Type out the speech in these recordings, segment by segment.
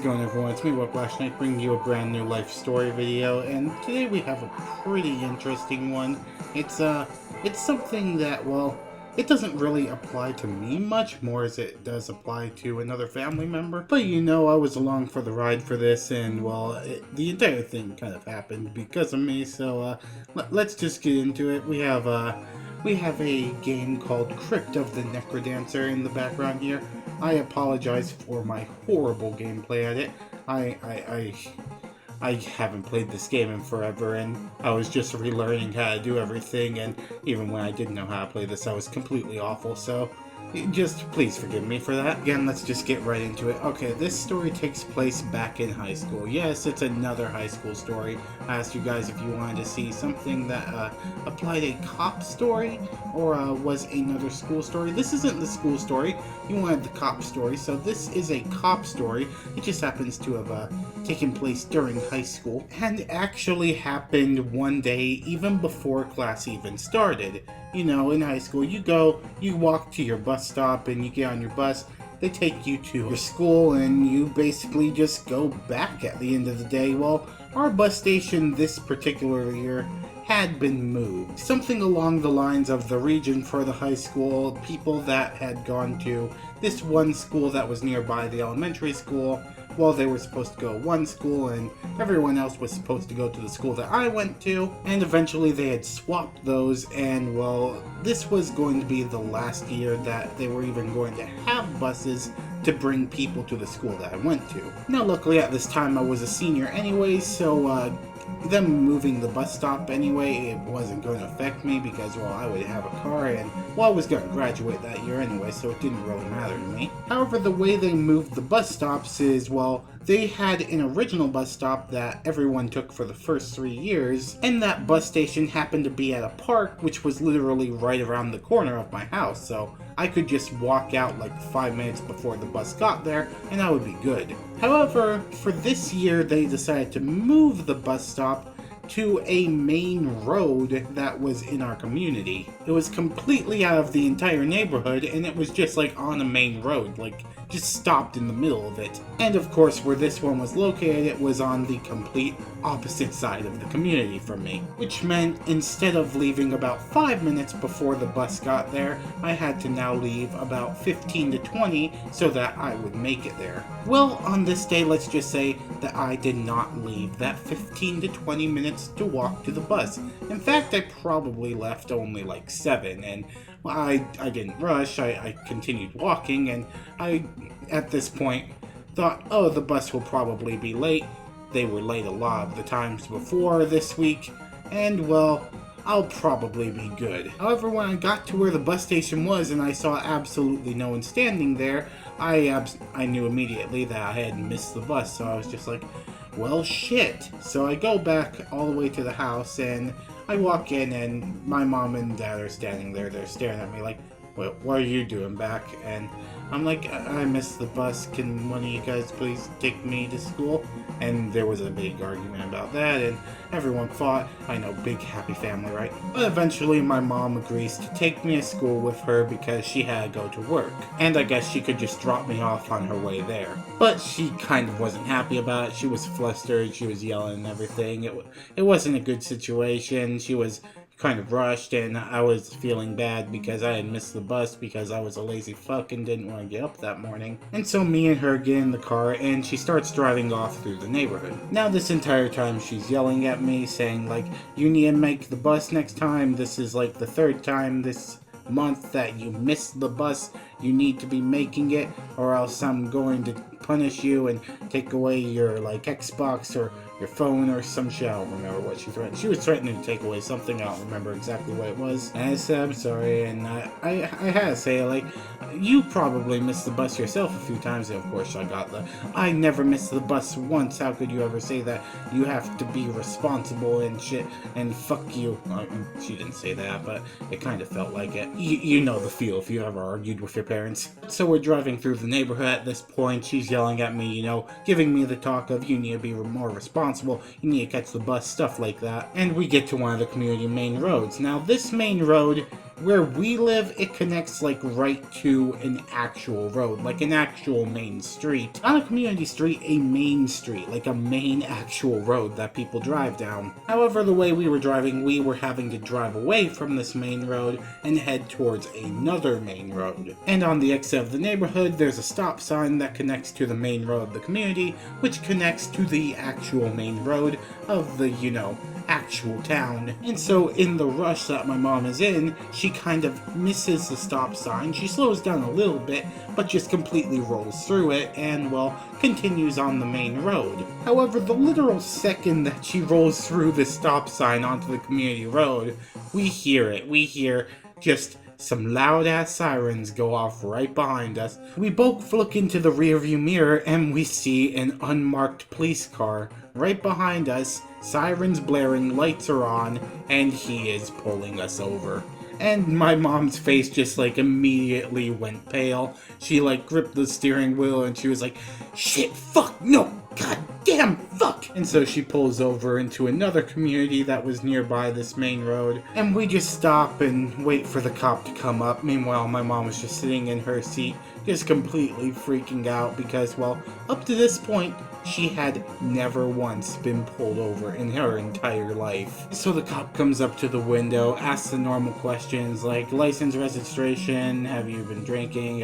it going, everyone? It's me, Whiplashthesnake, bringing you a brand new life story video, and today we have a pretty interesting one. It's something that, well, it doesn't really apply to me much, more as it does apply to another family member. But you know, I was along for the ride for this, and well, the entire thing kind of happened because of me, so let's just get into it. We have a game called Crypt of the Necrodancer in the background here. I apologize for my horrible gameplay at it. I haven't played this game in forever, and I was just relearning how to do everything, and even when I didn't know how to play this, I was completely awful, so just please forgive me for that. Again, let's just get right into it. Okay, this story takes place back in high school. Yes, it's another high school story. I asked you guys if you wanted to see something that applied a cop story or was another school story. This isn't the school story. You wanted the cop story, so this is a cop story. It just happens to have taken place during high school and actually happened one day even before class even started. You know, in high school, you walk to your bus stop and you get on your bus. They take you to your school and you basically just go back at the end of the day. Well, our bus station this particular year had been moved. Something along the lines of the region for the high school, people that had gone to this one school that was nearby the elementary school, well, they were supposed to go to one school and everyone else was supposed to go to the school that I went to, and eventually they had swapped those, and well, this was going to be the last year that they were even going to have buses to bring people to the school that I went to. Now, luckily at this time I was a senior anyway, so them moving the bus stop anyway, it wasn't going to affect me because, well, I would have a car and, well, I was going to graduate that year anyway, so it didn't really matter to me. However, the way they moved the bus stops is, well, they had an original bus stop that everyone took for the first 3 years, and that bus station happened to be at a park which was literally right around the corner of my house, so I could just walk out like 5 minutes before the bus got there and I would be good. However, for this year they decided to move the bus stop to a main road that was in our community. It was completely out of the entire neighborhood and it was just like on a main road, like just stopped in the middle of it. And of course, where this one was located, it was on the complete opposite side of the community from me, which meant instead of leaving about 5 minutes before the bus got there, I had to now leave about 15 to 20 so that I would make it there. Well, on this day, let's just say that I did not leave that 15 to 20 minutes to walk to the bus. In fact, I probably left only like 7, and well, I didn't rush. I continued walking, and I, at this point, thought, oh, the bus will probably be late. They were late a lot of the times before this week, and well, I'll probably be good. However, when I got to where the bus station was and I saw absolutely no one standing there, I knew immediately that I had missed the bus, so I was just like, well, shit. So I go back all the way to the house, and I walk in, and my mom and dad are standing there. They're staring at me like, what are you doing back? And I'm like, I missed the bus. Can one of you guys please take me to school? And there was a big argument about that, and everyone fought. I know, big happy family, right? But eventually my mom agrees to take me to school with her because she had to go to work. And I guess she could just drop me off on her way there. But she kind of wasn't happy about it. She was flustered, she was yelling and everything. It wasn't a good situation. She was kind of rushed, and I was feeling bad because I had missed the bus because I was a lazy fuck and didn't want to get up that morning. And so me and her get in the car and she starts driving off through the neighborhood. Now this entire time she's yelling at me saying like, you need to make the bus next time. This is like the 3rd time this month that you missed the bus. You need to be making it or else I'm going to punish you and take away your like Xbox or your phone or some shit. I don't remember what she threatened. She was threatening to take away something. I don't remember exactly what it was. And I said, I'm sorry, and I had to say, like, you probably missed the bus yourself a few times, and of course I never missed the bus once. How could you ever say that? You have to be responsible and shit, and fuck you. She didn't say that, but it kind of felt like it. You know the feel if you ever argued with your parents. So we're driving through the neighborhood at this point. She's yelling at me, you know, giving me the talk of, you need to be more responsible, you need to catch the bus, stuff like that. And we get to one of the community main roads. Now this main road where we live, it connects like right to an actual road, like an actual main street. Not a community street, a main street, like a main actual road that people drive down. However, the way we were driving, we were having to drive away from this main road and head towards another main road. And on the exit of the neighborhood, there's a stop sign that connects to the main road of the community, which connects to the actual main road of the, actual town. And so in the rush that my mom is in, she kind of misses the stop sign. She slows down a little bit, but just completely rolls through it and, well, continues on the main road. However, the literal second that she rolls through the stop sign onto the community road, we hear it. We hear just some loud-ass sirens go off right behind us. We both look into the rearview mirror and we see an unmarked police car right behind us, sirens blaring, lights are on, and he is pulling us over. And my mom's face just like immediately went pale. She like gripped the steering wheel and she was like, shit, fuck, no, god damn, fuck. And so she pulls over into another community that was nearby this main road. And we just stop and wait for the cop to come up. Meanwhile, my mom was just sitting in her seat, just completely freaking out because, well, up to this point, she had never once been pulled over in her entire life. So the cop comes up to the window, asks the normal questions like license, registration, have you been drinking,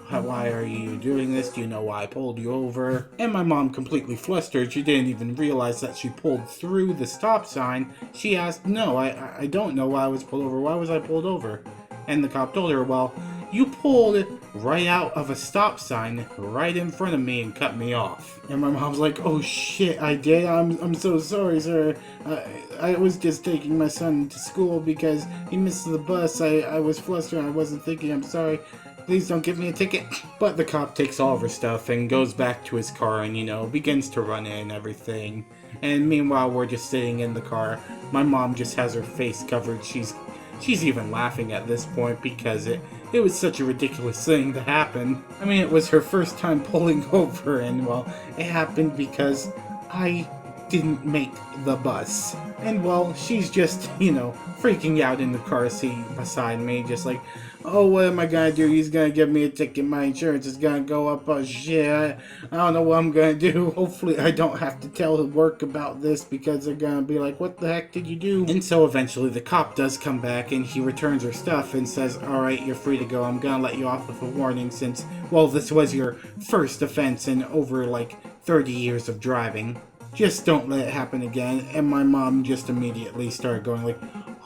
why are you doing this, do you know why I pulled you over? And my mom, completely flustered, she didn't even realize that she pulled through the stop sign. She asked, no, I don't know why I was pulled over, why was I pulled over? And the cop told her, well, you pulled right out of a stop sign right in front of me and cut me off. And my mom's like, oh shit, I did? I'm so sorry, sir. I was just taking my son to school because he missed the bus. I was flustered, I wasn't thinking, I'm sorry. Please don't give me a ticket. But the cop takes all of her stuff and goes back to his car and, begins to run it and everything. And meanwhile, we're just sitting in the car. My mom just has her face covered. She's even laughing at this point because it was such a ridiculous thing to happen. I mean, it was her first time pulling over and, well, it happened because I didn't make the bus. And, well, she's just, freaking out in the car seat beside me, just like, oh, what am I gonna do? He's gonna give me a ticket, my insurance is gonna go up, oh shit, I don't know what I'm gonna do. Hopefully I don't have to tell work about this because they're gonna be like, what the heck did you do? And so eventually the cop does come back and he returns her stuff and says, alright, you're free to go. I'm gonna let you off with a warning since, well, this was your first offense in over like 30 years of driving. Just don't let it happen again. And my mom just immediately started going like,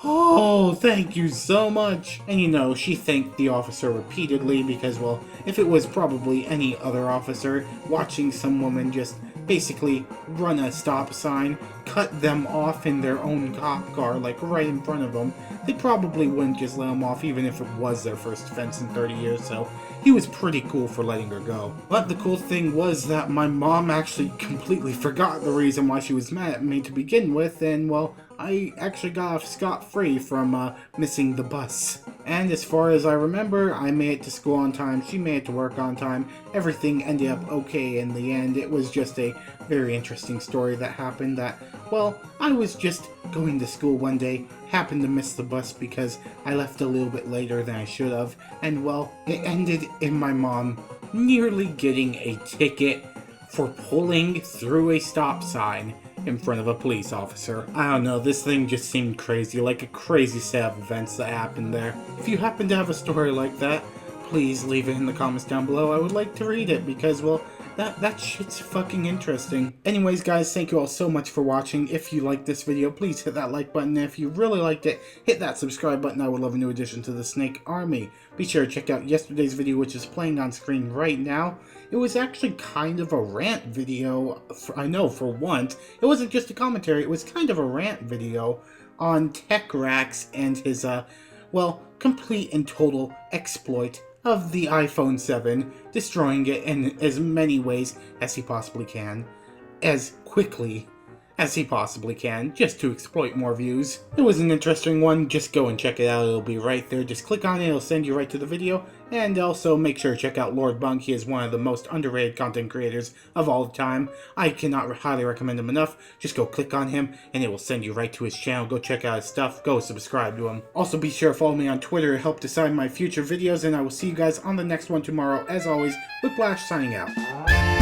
oh, thank you so much. And she thanked the officer repeatedly because, well, if it was probably any other officer watching some woman just basically run a stop sign, cut them off in their own cop car, like right in front of them, they probably wouldn't just let them off even if it was their first offense in 30 years, so he was pretty cool for letting her go. But the cool thing was that my mom actually completely forgot the reason why she was mad at me to begin with, and, well, I actually got off scot-free from missing the bus. And as far as I remember, I made it to school on time, she made it to work on time, everything ended up okay in the end. It was just a very interesting story that happened that, well, I was just going to school one day, happened to miss the bus because I left a little bit later than I should have, and, well, it ended in my mom nearly getting a ticket for pulling through a stop sign in front of a police officer. I don't know, this thing just seemed crazy, like a crazy set of events that happened there. If you happen to have a story like that, please leave it in the comments down below. I would like to read it because, well, that shit's fucking interesting. Anyways, guys, thank you all so much for watching. If you liked this video, please hit that like button. And if you really liked it, hit that subscribe button. I would love a new addition to the Snake Army. Be sure to check out yesterday's video, which is playing on screen right now. It was actually kind of a rant video, I know for once. It wasn't just a commentary, it was kind of a rant video on TechRax and his, well, complete and total exploit of the iPhone 7, destroying it in as many ways as he possibly can, as quickly as he possibly can, just to exploit more views. It was an interesting one, just go and check it out, it'll be right there, just click on it, it'll send you right to the video, and also make sure to check out Lord Bung, he is one of the most underrated content creators of all time. I cannot highly recommend him enough, just go click on him, and it will send you right to his channel, go check out his stuff, go subscribe to him. Also be sure to follow me on Twitter to help decide my future videos, and I will see you guys on the next one tomorrow. As always, Whiplash signing out.